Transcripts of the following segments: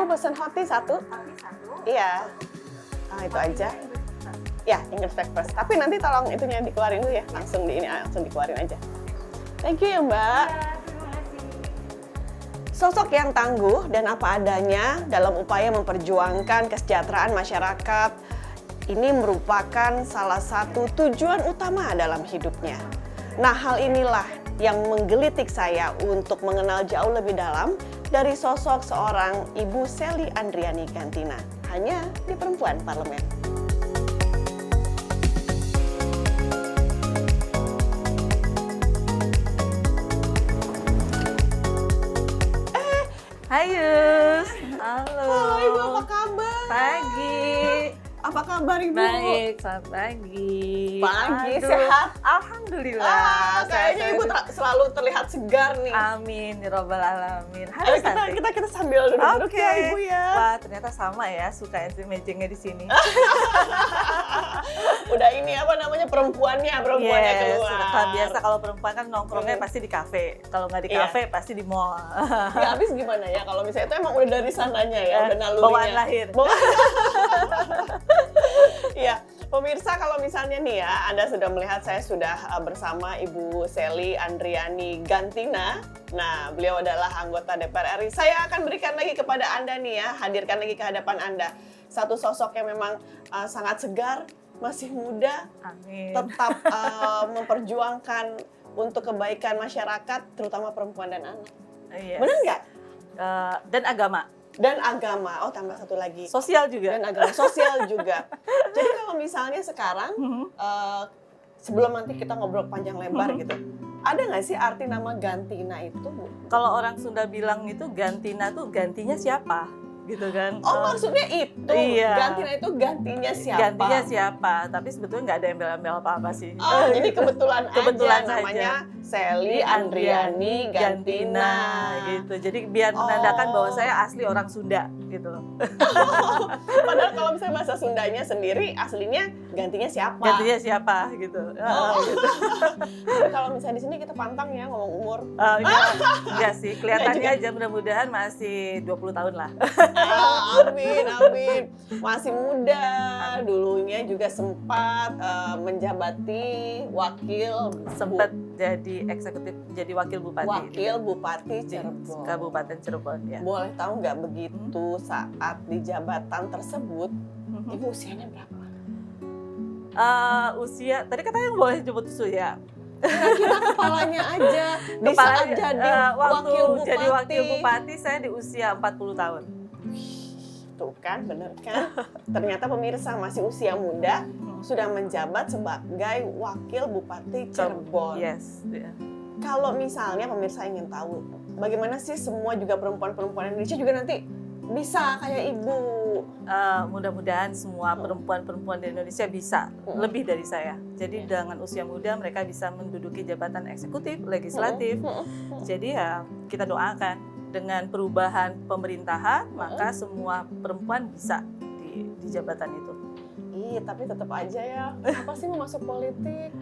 pesen hot tea satu. Iya. Ah, itu aja. Ya, English breakfast. Tapi nanti tolong itunya dikeluarin dulu ya. Langsung langsung dikeluarin aja. Thank you ya, Mbak. Sosok yang tangguh dan apa adanya dalam upaya memperjuangkan kesejahteraan masyarakat ini merupakan salah satu tujuan utama dalam hidupnya. Nah, hal inilah yang menggelitik saya untuk mengenal jauh lebih dalam dari sosok seorang Ibu Sally Andriani Gantina, hanya di Perempuan Parlemen. Hai Yus, halo. Halo Ibu, apa kabar? Pagi. Apa kabar Ibu? Baik, selamat pagi. Pagi, Aduh, sehat? Alhamdulillah. Kayaknya Ibu selalu terlihat segar nih. Amin, ya Robbal Alamin. Ayo kita sambil duduk-duduk ya Ibu ya. Wah, ternyata sama ya, suka mejengnya di sini. Udah ini apa namanya perempuannya keluar. Kan biasa kalau perempuan kan nongkrongnya pasti di kafe. Kalau nggak di kafe pasti di mall. Ya habis gimana ya kalau misalnya itu emang udah dari sananya ya, udah nalurinya. Bawaan lahir. Iya, pemirsa kalau misalnya nih ya, Anda sudah melihat saya sudah bersama Ibu Sally Andriani Gantina. Nah, beliau adalah anggota DPR RI. Saya akan berikan lagi kepada Anda nih ya, hadirkan lagi ke hadapan Anda. Satu sosok yang memang sangat segar, masih muda, Amin. tetap memperjuangkan untuk kebaikan masyarakat, terutama perempuan dan anak. Yes. Benar nggak? Dan agama. Dan agama, oh tambah satu lagi. Sosial juga. Dan agama sosial juga. Jadi kalau misalnya sekarang, sebelum nanti kita ngobrol panjang lebar gitu, ada nggak sih arti nama Gantina itu, Bu? Kalau orang Sunda bilang itu Gantina tuh gantinya siapa? Gitu kan. Oh, maksudnya itu. Iya. Gantina itu gantinya siapa? Gantinya siapa? Tapi sebetulnya nggak ada embel-embel apa-apa sih. Oh, jadi kebetulan Kebetulan aja saja. namanya Sally Andriani Gantina. Gitu. Jadi biar menandakan bahwa saya asli orang Sunda gitu loh. Padahal kalau misalnya bahasa Sundanya sendiri aslinya gantinya siapa? Gantinya siapa gitu. Gitu. Tapi kalau misalnya di sini kita pantang ya ngomong umur. Enggak sih, kelihatannya aja mudah-mudahan masih 20 tahun lah. Amin. Masih muda. Dulunya juga sempat menjabati Sempat jadi eksekutif, jadi wakil bupati. Wakil Bupati di Cirebon. Kabupaten Cirebon ya. Boleh tahu nggak begitu saat di jabatan tersebut, Ibu usianya berapa? Usia, tadi katanya boleh nyebut usia. Kira-kira kepalanya aja. Di saat jadi wakil bupati saya di usia 40 tahun. Tuh kan, bener kan? Ternyata pemirsa masih usia muda, sudah menjabat sebagai wakil Bupati Cirebon. Yes. Yeah. Kalau misalnya pemirsa ingin tahu, bagaimana sih semua juga perempuan-perempuan Indonesia juga nanti bisa kayak Ibu? Mudah-mudahan semua perempuan-perempuan di Indonesia bisa lebih dari saya. Jadi dengan usia muda mereka bisa menduduki jabatan eksekutif, legislatif. Jadi ya kita doakan dengan perubahan pemerintahan, maka semua perempuan bisa di jabatan itu. Iya, tapi tetap aja ya. Apa sih mau masuk politik?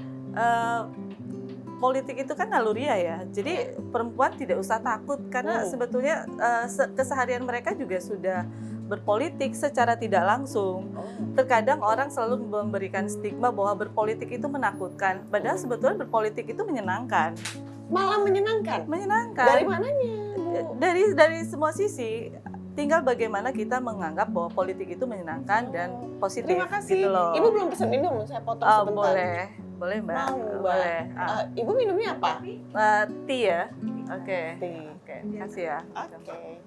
Politik itu kan naluriah ya. Jadi perempuan tidak usah takut karena sebetulnya keseharian mereka juga sudah berpolitik secara tidak langsung. Terkadang orang selalu memberikan stigma bahwa berpolitik itu menakutkan. Padahal sebetulnya berpolitik itu menyenangkan. Malah menyenangkan? Menyenangkan. Dari mananya? Dari semua sisi. Tinggal bagaimana kita menganggap bahwa politik itu menyenangkan dan positif. Terima kasih. Gitu loh. Ibu belum pesen minum, saya potong sebentar. Boleh Mbak. Mau, Mbak. Boleh. Ibu minumnya apa? Tea ya. Oke. Tea. Oke. Kasih ya. Oke.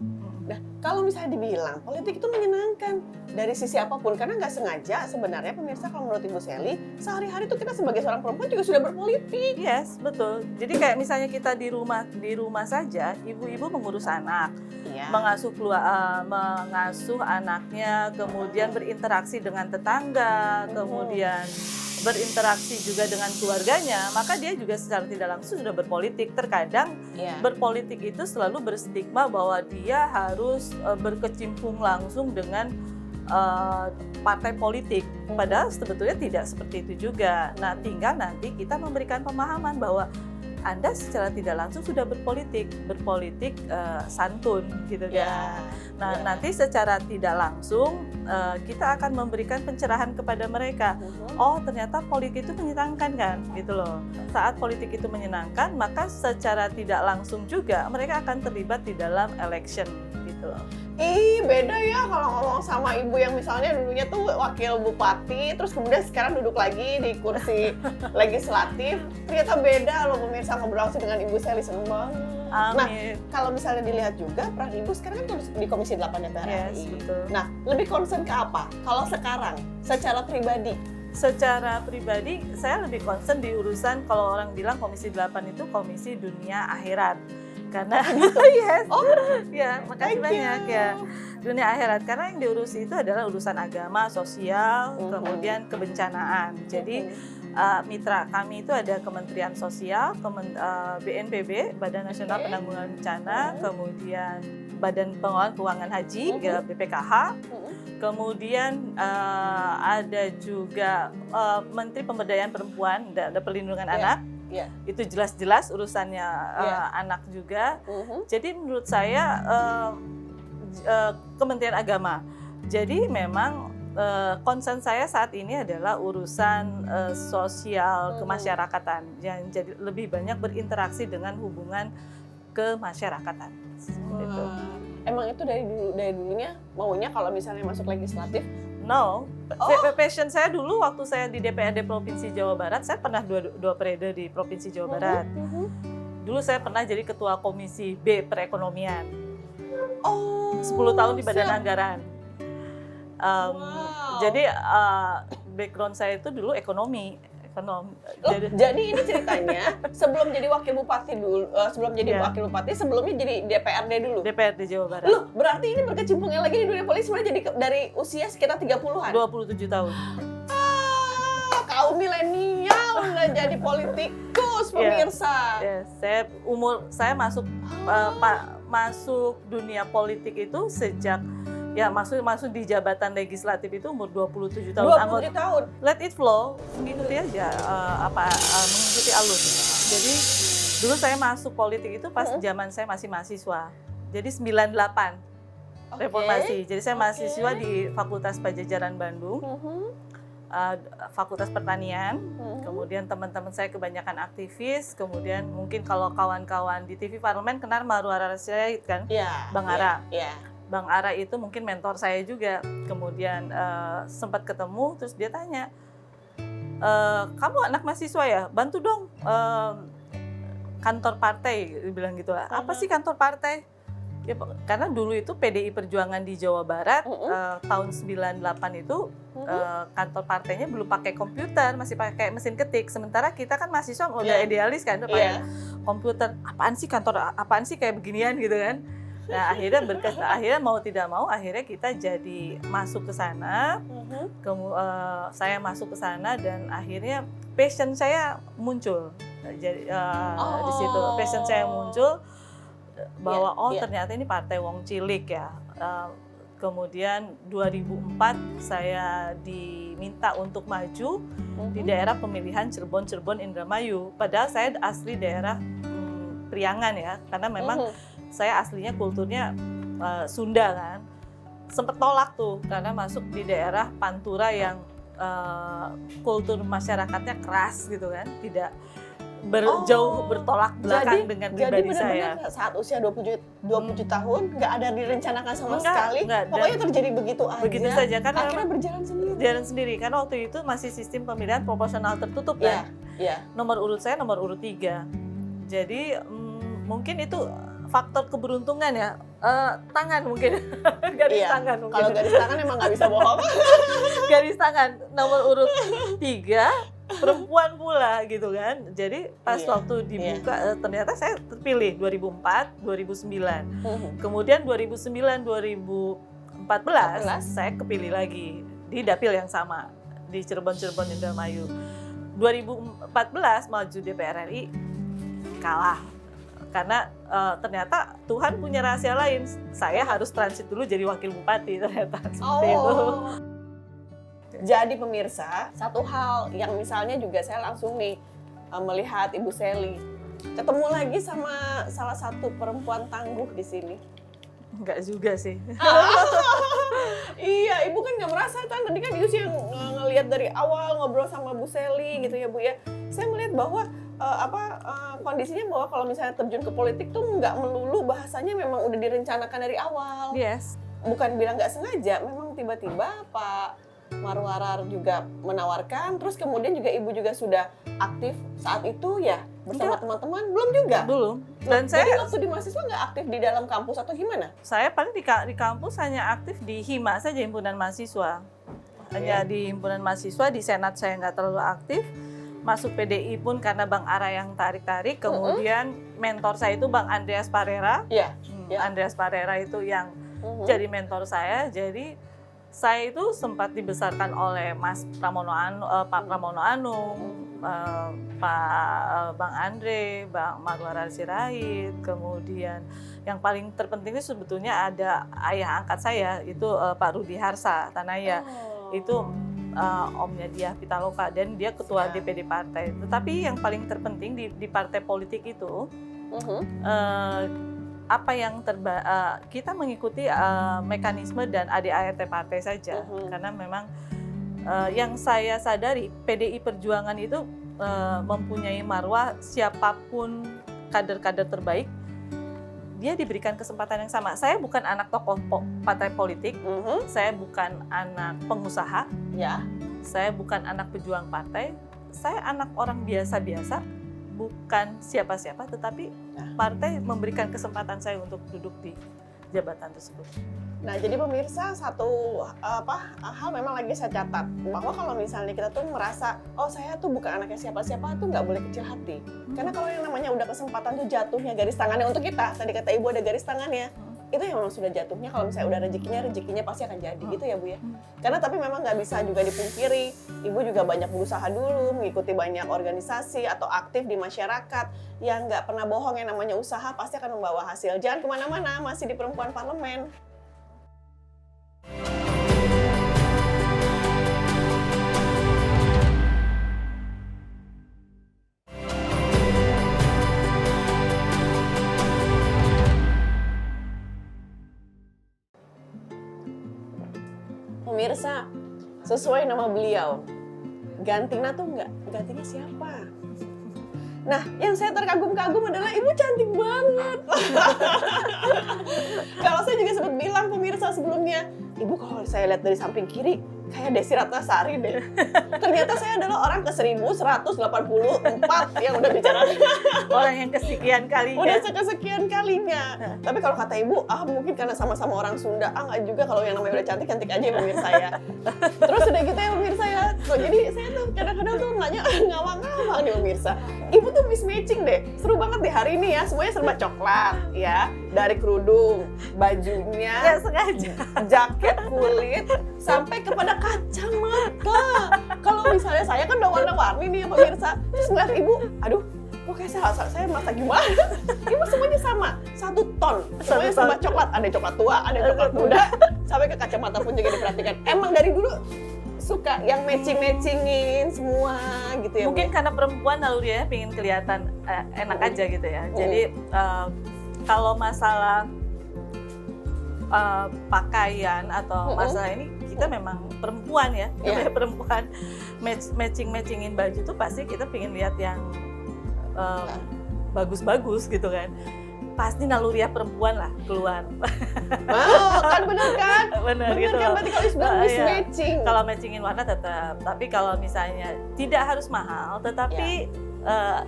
Nah, kalau misalnya dibilang politik itu menyenangkan dari sisi apapun, karena nggak sengaja sebenarnya pemirsa kalau menurut Ibu Sally, sehari-hari tuh kita sebagai seorang perempuan juga sudah berpolitik. Yes, betul. Jadi kayak misalnya kita di rumah saja, ibu-ibu mengurus anak, mengasuh anaknya, kemudian berinteraksi dengan tetangga, kemudian berinteraksi juga dengan keluarganya, maka dia juga secara tidak langsung sudah berpolitik. Terkadang berpolitik itu selalu berstigma bahwa dia harus berkecimpung langsung dengan partai politik. Padahal sebetulnya tidak seperti itu juga. Nah, tinggal nanti kita memberikan pemahaman bahwa Anda secara tidak langsung sudah berpolitik santun gitu kan. Nah, nanti secara tidak langsung kita akan memberikan pencerahan kepada mereka. Oh, ternyata politik itu menyenangkan kan, gitu loh. Saat politik itu menyenangkan, maka secara tidak langsung juga mereka akan terlibat di dalam election, gitu loh. Ih, beda ya kalau ngomong sama ibu yang misalnya dulunya tuh wakil bupati, terus kemudian sekarang duduk lagi di kursi legislatif. Ternyata beda loh pemirsa ngobrol langsung dengan Ibu Sally, seneng banget. Amin. Nah, kalau misalnya dilihat juga peran Ibu sekarang kan di Komisi 8 DPR RI. Yes, betul. Nah, lebih concern ke apa? Kalau sekarang, secara pribadi? Secara pribadi, saya lebih concern di urusan kalau orang bilang Komisi 8 itu komisi dunia akhirat. Karena yes, ya makasih banyak ya, dunia akhirat. Karena yang diurusi itu adalah urusan agama, sosial, kemudian kebencanaan. Jadi mitra kami itu ada Kementerian Sosial, BNPB, Badan Nasional Penanggulangan Bencana, kemudian Badan Pengelolaan Keuangan Haji, BPKH, kemudian ada juga Menteri Pemberdayaan Perempuan dan Perlindungan Anak. Itu jelas-jelas urusannya anak juga. Jadi menurut saya Kementerian Agama. Jadi memang concern saya saat ini adalah urusan sosial kemasyarakatan yang jadi lebih banyak berinteraksi dengan hubungan kemasyarakatan. Itu. Emang itu dari dulunya maunya kalau misalnya masuk legislatif? No, passion saya dulu waktu saya di DPRD Provinsi Jawa Barat, saya pernah dua periode di Provinsi Jawa Barat. Dulu saya pernah jadi ketua Komisi B Perekonomian. 10 tahun di Badan Anggaran. Jadi background saya itu dulu ekonomi. Jadi ini ceritanya sebelum jadi wakil bupati dulu, sebelumnya jadi DPRD dulu. DPRD Jawa Barat. Loh, berarti ini berkecimpungnya lagi di dunia politik sebenarnya jadi dari usia sekitar 30-an. 27 tahun. Kaum milenial udah jadi politikus, pemirsa. Saya masuk dunia politik itu sejak masuk di jabatan legislatif itu umur 27 tahun. 27 tahun. Let it flow, mengikuti aja mengikuti alur. Jadi dulu saya masuk politik itu pas zaman saya masih mahasiswa. Jadi 98 reformasi. Jadi saya mahasiswa di Fakultas Pajajaran Bandung. Fakultas Pertanian. Kemudian teman-teman saya kebanyakan aktivis. Kemudian mungkin kalau kawan-kawan di TV Parlemen kenal Marwara Rasyid kan? Bang Ara. Bang Ara itu mungkin mentor saya juga. Kemudian sempat ketemu, terus dia tanya, kamu anak mahasiswa ya? Bantu dong kantor partai, dia bilang gitu. Apa sih kantor partai? Ya, karena dulu itu PDI Perjuangan di Jawa Barat tahun 98 itu kantor partainya belum pakai komputer, masih pakai mesin ketik. Sementara kita kan mahasiswa udah idealis kan, pakai komputer. Apaan sih kantor? Apaan sih kayak beginian gitu kan? Nah, akhirnya mau tidak mau akhirnya kita jadi masuk ke sana. Saya masuk ke sana dan akhirnya passion saya muncul. Jadi di situ passion saya muncul bahwa ternyata ini partai wong cilik ya. Kemudian 2004 saya diminta untuk maju di daerah pemilihan Cirebon Indramayu. Padahal saya asli daerah Priangan ya, karena memang saya aslinya kulturnya Sunda kan. Sempet tolak tuh karena masuk di daerah Pantura yang kultur masyarakatnya keras gitu kan, tidak jauh bertolak belakang dengan pribadi saya. Jadi saat usia 27 tahun nggak ada direncanakan sama sekali, pokoknya terjadi begitu aja. Begitu saja kan, akhirnya berjalan sendiri. Jalan sendiri karena waktu itu masih sistem pemilihan proporsional tertutup kan. Nomor urut saya nomor urut 3. Jadi mungkin itu faktor keberuntungan ya, tangan mungkin, garis tangan mungkin. Kalau garis tangan emang nggak bisa bohong. Garis tangan, nomor urut 3, perempuan pula gitu kan. Jadi pas waktu dibuka, ternyata saya terpilih 2004, 2009. Kemudian 2009, 2014, saya kepilih lagi di dapil yang sama, di Cirebon Indramayu. 2014 maju DPR RI, kalah. Karena ternyata Tuhan punya rahasia lain. Saya harus transit dulu jadi wakil bupati ternyata seperti itu. Jadi pemirsa, satu hal yang misalnya juga saya langsung nih melihat Ibu Sally ketemu lagi sama salah satu perempuan tangguh di sini. Enggak juga sih. Iya, Ibu kan nggak merasa kan, tadi kan Ibu sih yang ngelihat dari awal ngobrol sama Bu Sally gitu ya Bu ya. Saya melihat bahwa kondisinya bahwa kalau misalnya terjun ke politik tuh nggak melulu bahasanya memang udah direncanakan dari awal. Yes. Bukan bilang nggak sengaja, memang tiba-tiba Pak Marwarar juga menawarkan, terus kemudian juga Ibu juga sudah aktif saat itu ya bersama teman-teman, belum juga? Belum. Dan Jadi waktu di mahasiswa nggak aktif di dalam kampus atau gimana? saya paling di kampus hanya aktif di HIMA saja, himpunan mahasiswa. Hanya di himpunan mahasiswa, di senat saya nggak terlalu aktif. Masuk PDI pun karena Bang Ara yang tarik-tarik, kemudian mentor saya itu Bang Andreas Parera. Iya. Andreas Parera itu yang jadi mentor saya. Jadi saya itu sempat dibesarkan oleh Pak Pramono Anung, Bang Andre, Bang Marwarar Sirait, kemudian yang paling terpenting itu sebetulnya ada ayah angkat saya, itu Pak Rudi Harsa Tanaya. Itu omnya dia Pitaloka dan dia ketua DPD partai. Tetapi yang paling terpenting di partai politik itu apa yang kita mengikuti mekanisme dan ADART partai saja, karena memang yang saya sadari PDI Perjuangan itu mempunyai marwah siapapun kader-kader terbaik dia diberikan kesempatan yang sama. Saya bukan anak tokoh partai politik, saya bukan anak pengusaha, saya bukan anak pejuang partai, saya anak orang biasa-biasa, bukan siapa-siapa, tetapi partai memberikan kesempatan saya untuk duduk di jabatan tersebut. Nah, jadi pemirsa, satu hal memang lagi saya catat, bahwa kalau misalnya kita tuh merasa, oh saya tuh bukan anaknya siapa-siapa, tuh nggak boleh kecil hati. Karena kalau yang namanya udah kesempatan tuh jatuhnya garis tangannya untuk kita, tadi kata Ibu ada garis tangannya, itu yang memang sudah jatuhnya. Kalau misalnya udah rezekinya pasti akan jadi, gitu ya Bu ya. Karena tapi memang nggak bisa juga dipungkiri, Ibu juga banyak berusaha dulu, mengikuti banyak organisasi atau aktif di masyarakat, yang nggak pernah bohong, yang namanya usaha pasti akan membawa hasil. Jangan kemana-mana, masih di Perempuan Parlemen. Pemirsa, sesuai nama beliau, gantinya tuh gantinya siapa? Nah, yang saya terkagum-kagum adalah Ibu cantik banget. Kalau saya juga sempat bilang pemirsa sebelumnya, Ibu kalau saya lihat dari samping kiri, kayak Desi Ratnasari deh. Ternyata saya adalah orang ke-1184 yang udah bicara. Orang yang kesekian kalinya. Udah kesekian kalinya. Tapi kalau kata Ibu, mungkin karena sama-sama orang Sunda. Nggak juga, kalau yang namanya udah cantik aja ya pemirsa ya. Terus udah gitu ya pemirsa ya. Jadi saya tuh kadang-kadang tuh nanya ngawang-ngawang nih pemirsa. Ibu tuh mismatching deh. Seru banget deh hari ini ya. Semuanya serba coklat ya. Dari kerudung, bajunya, Nggak sengaja, jaket kulit, sampai kepada kacamata. Kalau misalnya saya kan udah warna-warni nih ya pemirsa. Terus ngeliat Ibu, aduh, kok kayak saya merasa gimana? Ibu semuanya sama, satu ton. Semuanya serba coklat. Ada coklat tua, ada coklat muda, sampai ke kacamata pun juga diperhatikan. Emang dari dulu suka yang matching-matchingin semua gitu ya. Mungkin karena perempuan lalu dia pengen kelihatan enak aja gitu ya. Jadi kalau masalah pakaian atau masalah ini, kita memang perempuan ya, perempuan matching-matchingin baju tuh pasti kita pengen lihat yang bagus-bagus gitu kan. Pasti naluriah perempuan lah keluar. Kan bener kan? Bener gitu. Kan berarti kalau sebelah matching. Kalau matchingin warna tetap, tapi kalau misalnya tidak harus mahal, tetapi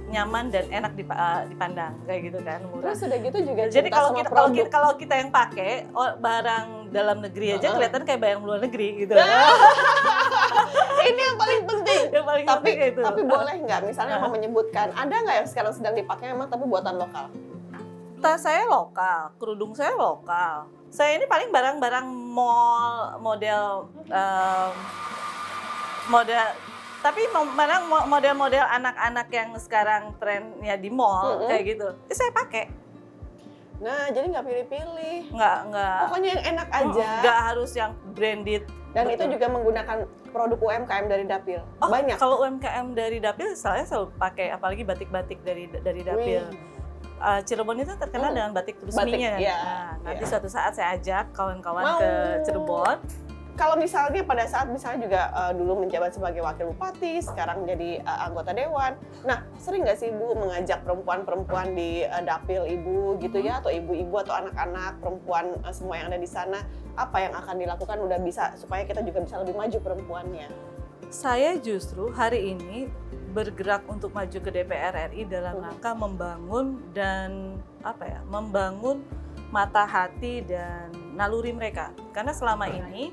nyaman dan enak dipandang kayak gitu kan, murah. Terus udah gitu juga. Jadi kalau kita yang pakai barang dalam negeri aja kelihatan kayak barang luar negeri gitu. Ini yang paling penting. Yang paling penting itu. Tapi boleh nggak misalnya mau menyebutkan, ada nggak yang sekarang sedang dipakai memang tapi buatan lokal? Tas saya lokal, kerudung saya lokal. Saya ini paling barang-barang mall, model tapi barang model-model anak-anak yang sekarang trennya di mall kayak gitu. Itu saya pakai. Nah, jadi nggak pilih-pilih. Nggak. Pokoknya yang enak aja. Nggak harus yang branded Dan Betul. itu juga menggunakan produk UMKM dari Dapil. Oh, Banyak. kalau UMKM dari Dapil saya selalu pakai, apalagi batik-batik dari Dapil. Cirebon itu terkenal dengan batik terusminya. Batik, ya, Nah, nanti ya. suatu saat saya ajak kawan-kawan Mau. ke Cirebon. Kalau misalnya pada saat misalnya juga dulu menjabat sebagai wakil bupati, sekarang jadi anggota dewan. Nah, sering nggak sih Ibu mengajak perempuan-perempuan di dapil Ibu gitu ya, atau ibu-ibu atau anak-anak perempuan semua yang ada di sana, apa yang akan dilakukan udah bisa supaya kita juga bisa lebih maju perempuannya? Saya justru hari ini bergerak untuk maju ke DPR RI dalam rangka membangun dan membangun mata hati dan naluri mereka. Karena selama ini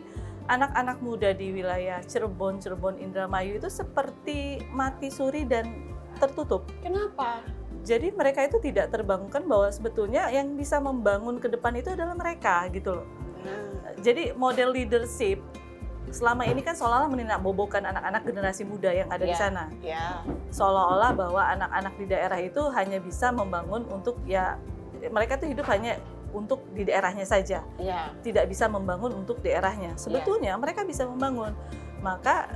anak-anak muda di wilayah Cirebon, Indramayu itu seperti mati suri dan tertutup. Kenapa? Jadi mereka itu tidak terbangunkan bahwa sebetulnya yang bisa membangun ke depan itu adalah mereka gitu loh. Jadi model leadership selama ini kan seolah-olah menindakbobokan anak-anak generasi muda yang ada di sana. Seolah-olah bahwa anak-anak di daerah itu hanya bisa membangun untuk mereka tuh hidup hanya untuk di daerahnya saja, tidak bisa membangun untuk daerahnya. Sebetulnya mereka bisa membangun. Maka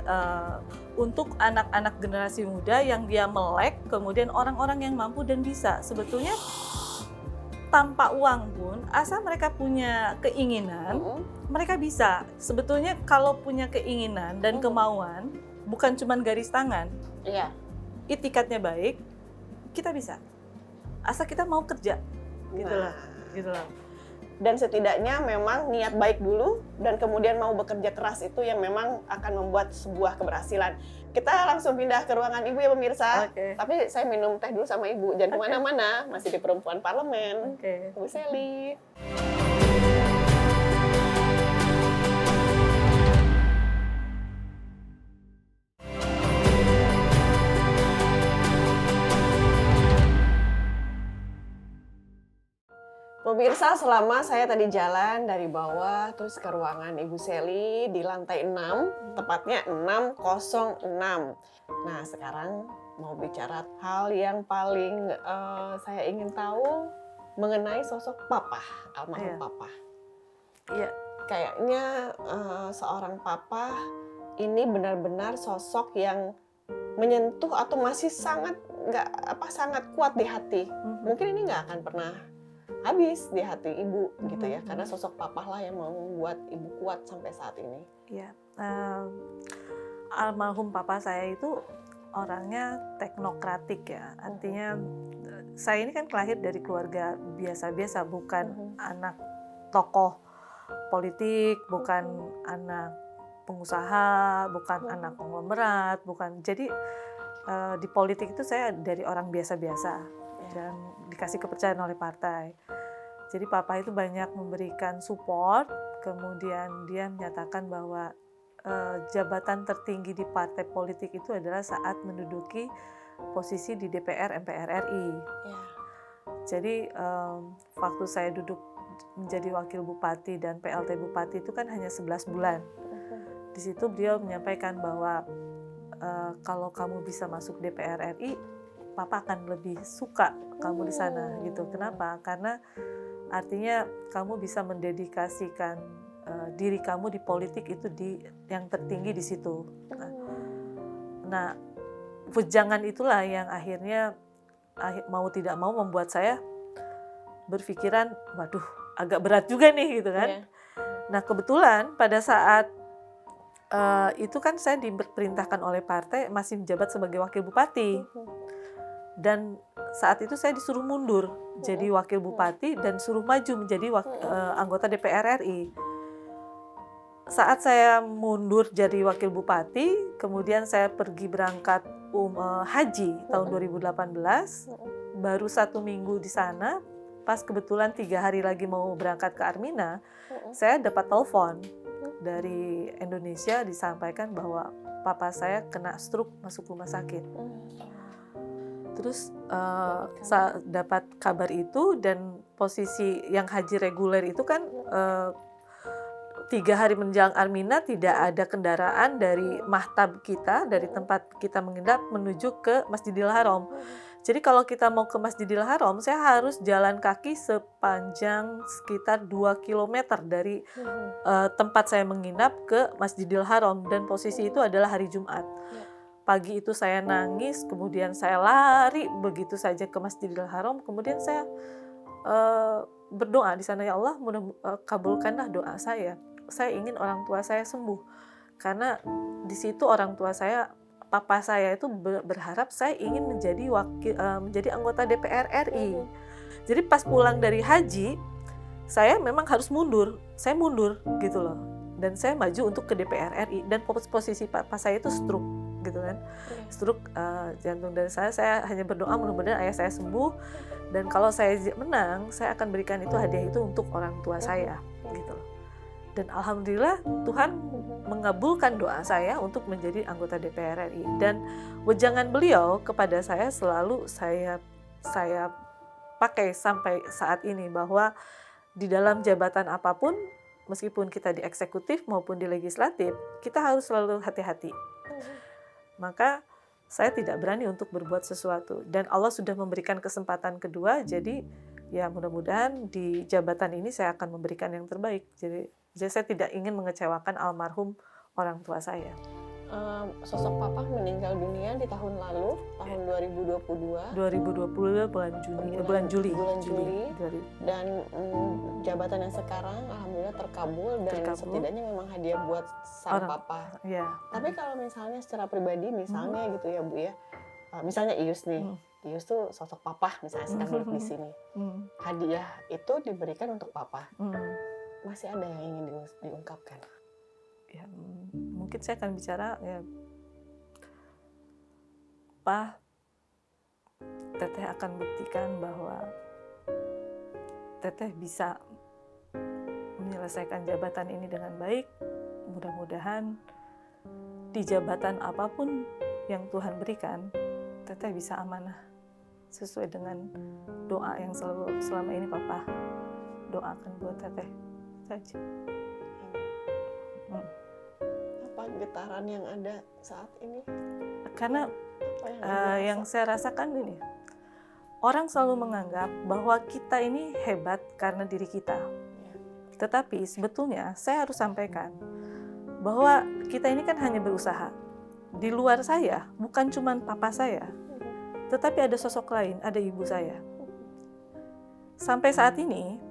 untuk anak-anak generasi muda yang dia melek, kemudian orang-orang yang mampu dan bisa, sebetulnya tanpa uang pun, asal mereka punya keinginan, mereka bisa. Sebetulnya kalau punya keinginan dan kemauan, bukan cuma garis tangan, itikadnya baik, kita bisa. Asal kita mau kerja, gitu loh. Dan setidaknya memang niat baik dulu dan kemudian mau bekerja keras itu yang memang akan membuat sebuah keberhasilan. Kita langsung pindah ke ruangan Ibu ya pemirsa. Tapi saya minum teh dulu sama Ibu. Jangan kemana-mana, masih di Perempuan Parlemen. Bu Selly. Pemirsa, selama saya tadi jalan dari bawah terus ke ruangan Ibu Selly di lantai 6, tepatnya 606. Nah, sekarang mau bicara hal yang paling saya ingin tahu mengenai sosok Papa, almarhum Papa. Kayaknya seorang Papa ini benar-benar sosok yang menyentuh atau masih sangat kuat di hati. Mungkin ini nggak akan pernah habis di hati Ibu gitu ya, karena sosok Papa lah yang membuat Ibu kuat sampai saat ini. Almarhum Papa saya itu orangnya teknokratik ya, artinya saya ini kan lahir dari keluarga biasa-biasa, bukan anak tokoh politik, bukan anak pengusaha, bukan anak konglomerat, bukan. Jadi di politik itu saya dari orang biasa-biasa dan dikasih kepercayaan oleh partai. Jadi Papa itu banyak memberikan support, kemudian dia menyatakan bahwa jabatan tertinggi di partai politik itu adalah saat menduduki posisi di DPR MPR RI. Jadi waktu saya duduk menjadi wakil bupati dan PLT bupati itu kan hanya 11 bulan. Di situ beliau menyampaikan bahwa kalau kamu bisa masuk DPR RI, Papa akan lebih suka kamu di sana gitu. Kenapa? Karena artinya kamu bisa mendedikasikan diri kamu di politik itu yang tertinggi di situ. Nah, wejangan itulah yang akhirnya mau tidak mau membuat saya berpikiran, waduh, agak berat juga nih gitu kan. Nah, kebetulan pada saat itu kan saya diperintahkan oleh partai masih menjabat sebagai wakil bupati. Dan saat itu saya disuruh mundur jadi wakil bupati dan suruh maju menjadi anggota DPR RI. Saat saya mundur jadi wakil bupati, kemudian saya pergi berangkat haji tahun 2018, baru 1 minggu di sana, pas kebetulan 3 hari lagi mau berangkat ke Armina, saya dapat telepon dari Indonesia disampaikan bahwa papa saya kena stroke masuk rumah sakit. Terus saya dapat kabar itu dan posisi yang haji reguler itu kan 3 3 hari menjelang Armina tidak ada kendaraan dari mahtab kita, dari tempat kita menginap menuju ke Masjidil Haram. Jadi kalau kita mau ke Masjidil Haram, saya harus jalan kaki sepanjang sekitar 2 kilometer dari tempat saya menginap ke Masjidil Haram, dan posisi itu adalah hari Jumat. Pagi itu saya nangis, kemudian saya lari begitu saja ke Masjidil Haram, kemudian saya berdoa di sana, ya Allah, kabulkanlah doa saya. Saya ingin orang tua saya sembuh, karena di situ orang tua saya, papa saya itu berharap saya ingin menjadi anggota DPR RI. Jadi pas pulang dari haji, saya memang harus mundur. Saya mundur gitu loh, dan saya maju untuk ke DPR RI, dan posisi papa saya itu stroke gitu kan, stroke jantung, dan saya hanya berdoa mudah-mudahan ayah saya sembuh, dan kalau saya menang, saya akan berikan itu hadiah itu untuk orang tua saya gitu loh. Dan alhamdulillah Tuhan mengabulkan doa saya untuk menjadi anggota DPR RI, dan wejangan beliau kepada saya selalu saya pakai sampai saat ini, bahwa di dalam jabatan apapun, meskipun kita di eksekutif maupun di legislatif, kita harus selalu hati-hati. Maka saya tidak berani untuk berbuat sesuatu, dan Allah sudah memberikan kesempatan kedua, jadi ya mudah-mudahan di jabatan ini saya akan memberikan yang terbaik. Jadi saya tidak ingin mengecewakan almarhum orang tua saya. Sosok papa meninggal dunia di tahun lalu, tahun 2022. Bulan Juli. Dan jabatan yang sekarang alhamdulillah terkabul, dan setidaknya memang hadiah buat sang papa. Ya. Tapi kalau misalnya secara pribadi, misalnya gitu ya Bu ya, misalnya Ius nih, Ius tuh sosok papa misalnya sedang duduk di sini. Hadiah itu diberikan untuk papa. Masih ada yang ingin diungkapkan? Ya, mungkin saya akan bicara ya, Pak, Teteh akan buktikan bahwa Teteh bisa menyelesaikan jabatan ini dengan baik. Mudah-mudahan di jabatan apapun yang Tuhan berikan, Teteh bisa amanah sesuai dengan doa yang selama ini Papa doakan buat Teteh saja. Apa getaran yang ada saat ini? Karena yang saya rasakan ini, orang selalu menganggap bahwa kita ini hebat karena diri kita. Tetapi sebetulnya saya harus sampaikan bahwa kita ini kan hanya berusaha. Di luar saya bukan cuma papa saya, tetapi ada sosok lain, ada ibu saya. Sampai saat ini,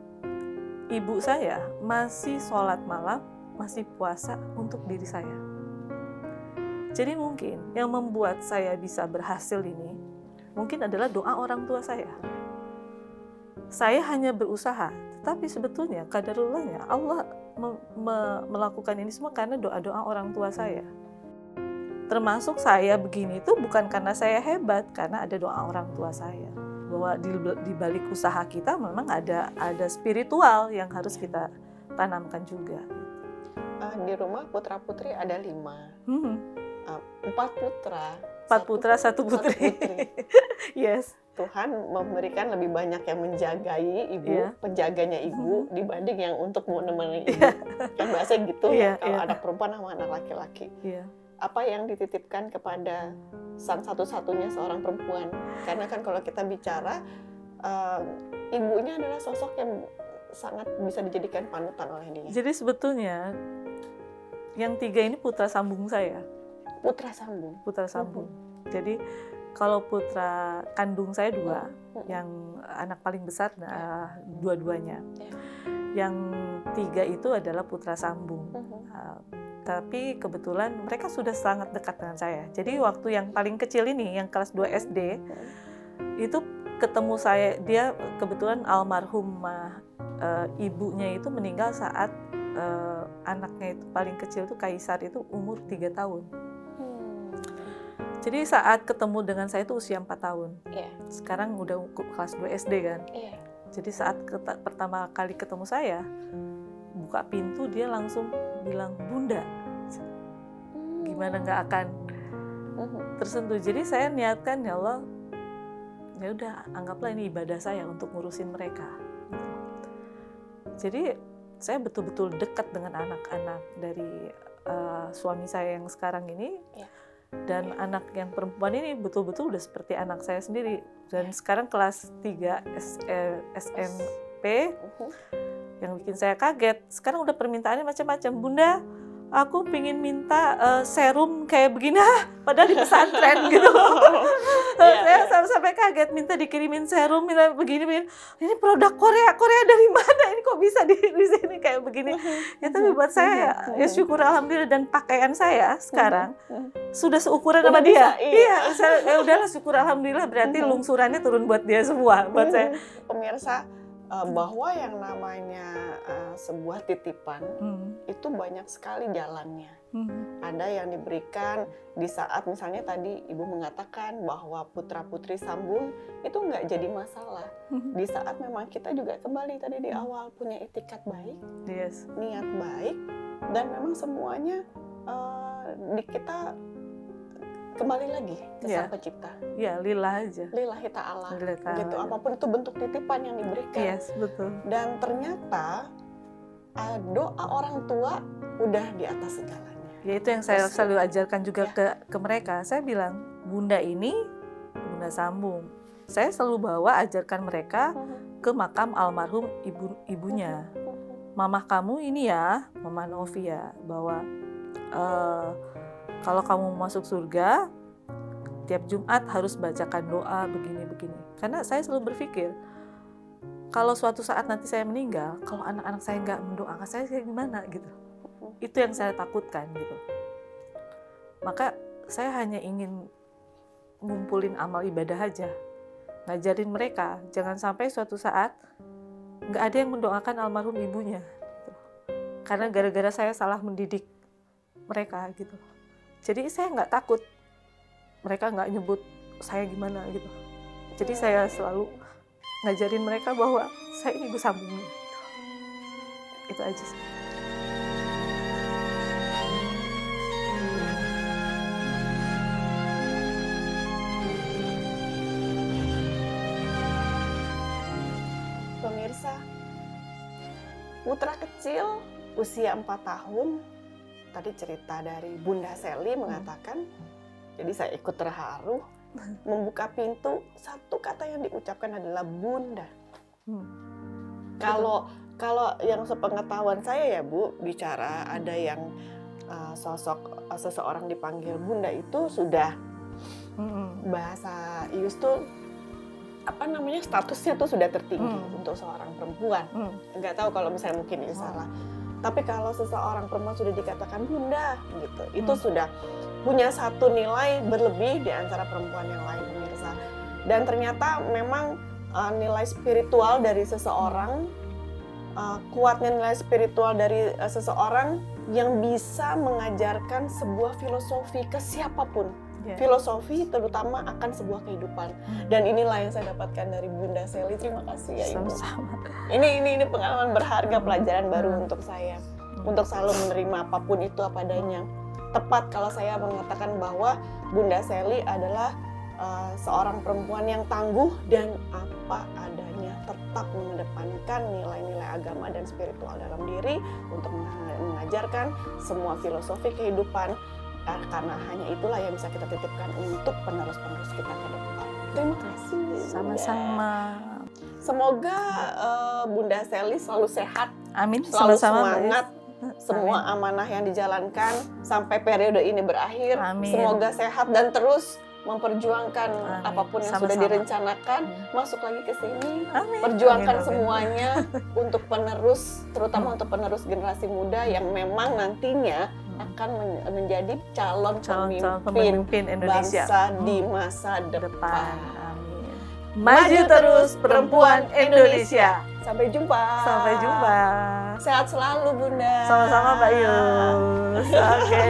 ibu saya masih sholat malam, masih puasa untuk diri saya. Jadi mungkin yang membuat saya bisa berhasil ini, mungkin adalah doa orang tua saya. Saya hanya berusaha, tetapi sebetulnya qadarullahnya Allah melakukan ini semua karena doa-doa orang tua saya. Termasuk saya begini itu bukan karena saya hebat, karena ada doa orang tua saya. Bahwa di balik usaha kita memang ada spiritual yang harus kita tanamkan juga. Di rumah putra-putri ada 5. 4 putra. 4 putra, 1 putri. Yes. Tuhan memberikan lebih banyak yang menjagai ibu, penjaganya ibu, dibanding yang untuk menemani ibu. Kan bahasa gitu ya, kalau anak perempuan sama anak laki-laki. Apa yang dititipkan kepada sang satu-satunya seorang perempuan? Karena kan kalau kita bicara, ibunya adalah sosok yang sangat bisa dijadikan panutan oleh dia. Jadi sebetulnya yang 3 ini putra sambung saya. Putra sambung. Putra sambung. Jadi kalau putra kandung saya 2, yang anak paling besar dua-duanya. Yang 3 itu adalah putra sambung. Tapi kebetulan mereka sudah sangat dekat dengan saya. Jadi waktu yang paling kecil ini, yang kelas 2 SD, itu ketemu saya, dia kebetulan almarhumah ibunya itu meninggal saat anaknya itu paling kecil itu Kaisar itu umur 3 tahun. Jadi saat ketemu dengan saya itu usia 4 tahun. Sekarang udah kelas 2 SD kan. Jadi saat pertama kali ketemu saya, buka pintu dia langsung bilang, "Bunda." Gimana nggak akan tersentuh. Jadi saya niatkan, ya Allah, ya udah anggaplah ini ibadah saya untuk ngurusin mereka. Jadi saya betul-betul dekat dengan anak-anak dari suami saya yang sekarang ini. Ya. Dan anak yang perempuan ini betul-betul udah seperti anak saya sendiri. Dan sekarang kelas 3 SMP, yang bikin saya kaget. Sekarang udah permintaannya macam-macam. Bunda, aku pingin minta serum kayak begini. Padahal di pesantren gitu. Saya sampai kaget, minta dikirimin serum, minta begini. Ini produk Korea dari mana? Ini kok bisa di sini kayak begini? Ya tapi buat saya ya syukur alhamdulillah, dan pakaian saya sekarang sudah seukuran sama dia. Iya, saya udahlah syukur alhamdulillah, berarti lungsurannya turun buat dia semua, buat saya. Pemirsa, bahwa yang namanya sebuah titipan itu banyak sekali jalannya. Ada yang diberikan di saat misalnya tadi Ibu mengatakan bahwa putra-putri sambung itu nggak jadi masalah. Di saat memang kita juga kembali tadi di awal punya itikat baik, niat baik, dan memang semuanya di kita kembali lagi ke Sang Pencipta. Ya, lillah aja. Lillahi ta'ala. Gitu. Apapun itu bentuk titipan yang diberikan. Yes, betul. Dan ternyata doa orang tua udah di atas segalanya. Ya itu yang saya selalu ajarkan juga ke mereka. Saya bilang, Bunda ini Bunda sambung. Saya selalu bawa ajarkan mereka ke makam almarhum ibunya. Mama kamu ini ya, Mama Novia, bahwa kalau kamu masuk surga, tiap Jumat harus bacakan doa begini-begini. Karena saya selalu berpikir, kalau suatu saat nanti saya meninggal, kalau anak-anak saya nggak mendoakan saya gimana gitu. Itu yang saya takutkan gitu. Maka saya hanya ingin ngumpulin amal ibadah aja. Ngajarin mereka, jangan sampai suatu saat nggak ada yang mendoakan almarhum ibunya. Gitu. Karena gara-gara saya salah mendidik mereka gitu. Jadi saya nggak takut mereka nggak nyebut saya gimana gitu. Jadi saya selalu ngajarin mereka bahwa saya ini ibu sambungnya. Gitu. Itu aja sih. Pemirsa, putra kecil usia 4 tahun, tadi cerita dari Bunda Sally mengatakan, jadi saya ikut terharu, membuka pintu, satu kata yang diucapkan adalah Bunda. Kalau yang sepengetahuan saya ya Bu, bicara ada yang sosok seseorang dipanggil Bunda itu sudah bahasa Ius tuh statusnya tuh sudah tertinggi untuk seorang perempuan. Nggak tahu kalau misalnya mungkin ini salah. Tapi kalau seseorang perempuan sudah dikatakan Bunda gitu, itu sudah punya satu nilai berlebih di antara perempuan yang lain, pemirsa. Dan ternyata memang nilai spiritual dari seseorang, kuatnya nilai spiritual dari seseorang yang bisa mengajarkan sebuah filosofi ke siapapun. Filosofi terutama akan sebuah kehidupan. Dan inilah yang saya dapatkan dari Bunda Sally. Terima kasih ya Ibu. Sama-sama. Ini pengalaman berharga, pelajaran baru untuk saya. Untuk selalu menerima apapun itu apa adanya. Tepat kalau saya mengatakan bahwa Bunda Sally adalah seorang perempuan yang tangguh dan apa adanya, tetap mengedepankan nilai-nilai agama dan spiritual dalam diri untuk mengajarkan semua filosofi kehidupan. Karena hanya itulah yang bisa kita titipkan untuk penerus-penerus kita ke depan. Terima kasih. Sama-sama. Semoga Bunda Sally selalu sehat, amin. Selalu Sama-sama, semangat. Semua amanah yang dijalankan sampai periode ini berakhir. Amin. Semoga sehat dan terus memperjuangkan apapun yang sudah direncanakan. Masuk lagi ke sini. Perjuangkan semuanya untuk penerus, terutama untuk penerus generasi muda yang memang nantinya akan menjadi calon pemimpin Indonesia bangsa di masa depan. Amin. Maju terus perempuan Indonesia. Sampai jumpa. Sampai jumpa. Sehat selalu Bunda. Sama-sama Mbak Yus. Oke.